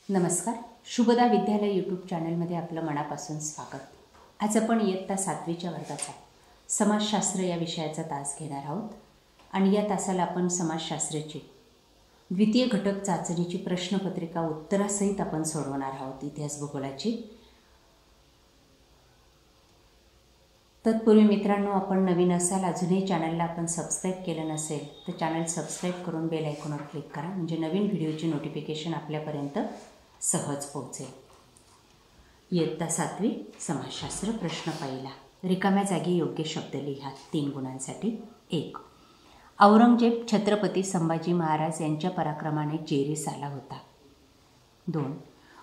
नमस्कार. शुभदा विद्यालय यूट्यूब चॅनलमध्ये आपलं मनापासून स्वागत. आज आपण इयत्ता 7वीच्या वर्गाचा समाजशास्त्र या विषयाचा तास घेणार आहोत आणि या तासाला आपण समाजशास्त्राची द्वितीय घटक चाचणीची प्रश्नपत्रिका उत्तरासहित आपण सोडवणार आहोत, इतिहास भूगोलाची. तत्पूर्वी मित्रांनो, आपण नवीन असाल, अजूनही चॅनलला आपण सबस्क्राईब केलं नसेल तर चॅनल सबस्क्राईब करून बेल आयकॉनवर क्लिक करा, म्हणजे नवीन व्हिडिओची नोटिफिकेशन आपल्यापर्यंत सहज पोहोचेल. इयत्ता 7वी समाजशास्त्र. प्रश्न पहिला. रिकाम्या जागी योग्य शब्द लिहा 3 गुणांसाठी. 1. औरंगजेब छत्रपती संभाजी महाराज यांच्या पराक्रमाने जेरीस आला होता. 2.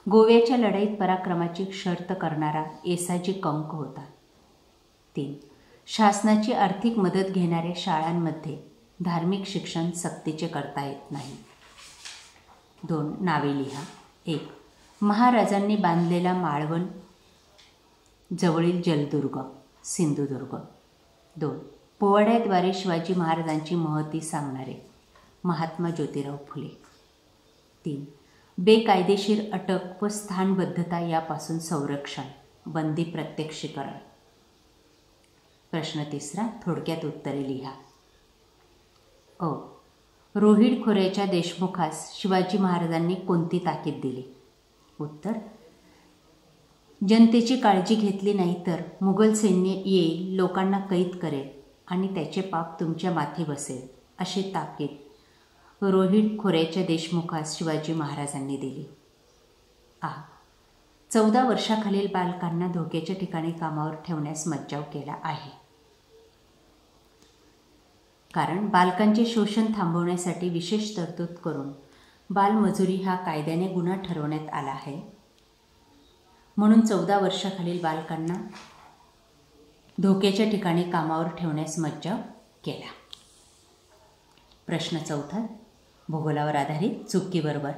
गोव्याच्या लढाईत पराक्रमाची शर्त करणारा येसाजी कंक होता. 3. शासनाची आर्थिक मदत घेणाऱ्या शाळांमध्ये धार्मिक शिक्षण सक्तीचे करता येत नाही. 2. नावे लिहा. 1. महाराजांनी बांधलेला माळवण जवळील जलदुर्ग सिंधुदुर्ग. 2. पोवाड्याद्वारे शिवाजी महाराजांची महती सांगणारे महात्मा ज्योतिराव फुले. 3. बेकायदेशीर अटक व स्थानबद्धता यापासून संरक्षण, बंदी प्रत्यक्षीकरण. प्रश्न तिसरा. थोडक्यात उत्तरे लिहा. अ. रोहिड खोऱ्याच्या देशमुखास शिवाजी महाराजांनी कोणती ताकीद दिली? उत्तर. जनतेची काळजी घेतली नाही तर मुघल सैन्य येईल, लोकांना कैद करेल आणि त्याचे पाप तुमच्या माथी बसेल, अशी ताकीद रोहिड खोऱ्याच्या देशमुखास शिवाजी महाराजांनी दिली. आ. 14 वर्षाखालील बालकांना धोक्याच्या ठिकाणी कामावर ठेवण्यास मज्जाव केला आहे, कारण बालकांचे शोषण थांबवण्यासाठी विशेष तरतूद करून बालमजुरी हा कायद्याने गुन्हा ठरवण्यात आला आहे. म्हणून 14 वर्षाखालील बालकांना धोक्याच्या ठिकाणी कामावर ठेवण्यास मज्जाव केला. प्रश्न चौथा. भूगोलावर आधारित. चुकीबरोबर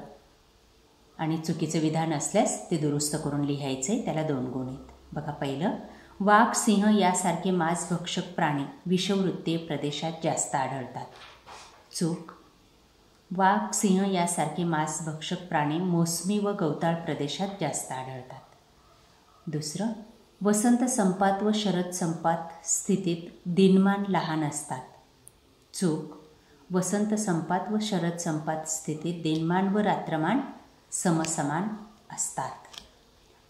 आणि चुकीचे विधान असल्यास ते दुरुस्त करून लिहायचे. त्याला 2 गुण आहेत. बघा, पहिलं. वाघ, सिंह यासारखे मांसभक्षक प्राणी विषुववृत्तीय प्रदेशात जास्त आढळतात. चूक. वाघ, सिंह यासारखे मांसभक्षक प्राणी मोसमी व गवताळ प्रदेशात जास्त आढळतात. दुसरं. वसंत संपात व शरद संपात स्थितीत दिनमान लहान असतात. चूक. वसंत संपात व शरद संपात स्थितीत दिनमान व रात्रमान समसमान असतात.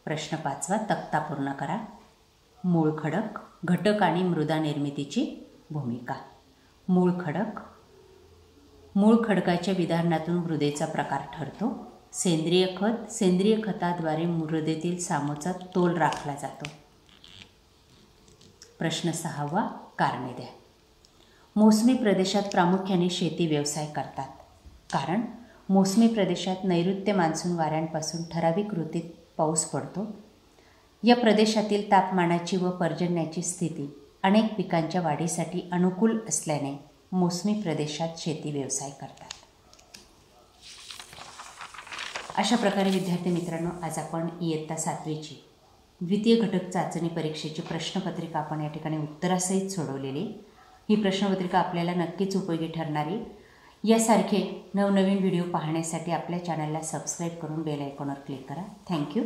प्रश्न 5वा. तक्ता पूर्ण करा. मूळ खडक, घटक आणि मृदा निर्मितीची भूमिका. मूळ खडक. मूळ खडकाच्या विधारणातून मृदेचा प्रकार ठरतो. सेंद्रिय खत. सेंद्रिय खताद्वारे मृदेतील सामूचा तोल राखला जातो. प्रश्न 6वा. कारणे द्या. मोसमी प्रदेशात प्रामुख्याने शेती व्यवसाय करतात, कारण मोसमी प्रदेशात नैऋत्य मान्सून वाऱ्यांपासून ठराविक ऋतूत पाऊस पडतो. या प्रदेशातील तापमानाची व पर्जन्याची स्थिती अनेक पिकांच्या वाढीसाठी अनुकूल असल्याने मोसमी प्रदेशात शेती व्यवसाय करतात. अशा प्रकारे विद्यार्थी मित्रांनो, आज आपण इयत्ता 7वीची द्वितीय घटक चाचणी परीक्षेची प्रश्नपत्रिका आपण या ठिकाणी उत्तरासहित सोडवलेली. ही प्रश्नपत्रिका आपल्याला नक्कीच उपयोगी ठरणारी. यासारखे नवनवीन व्हिडिओ पाहण्यासाठी आपल्या चॅनलला सबस्क्राईब करून बेल आयकॉनवर क्लिक करा. थँक्यू.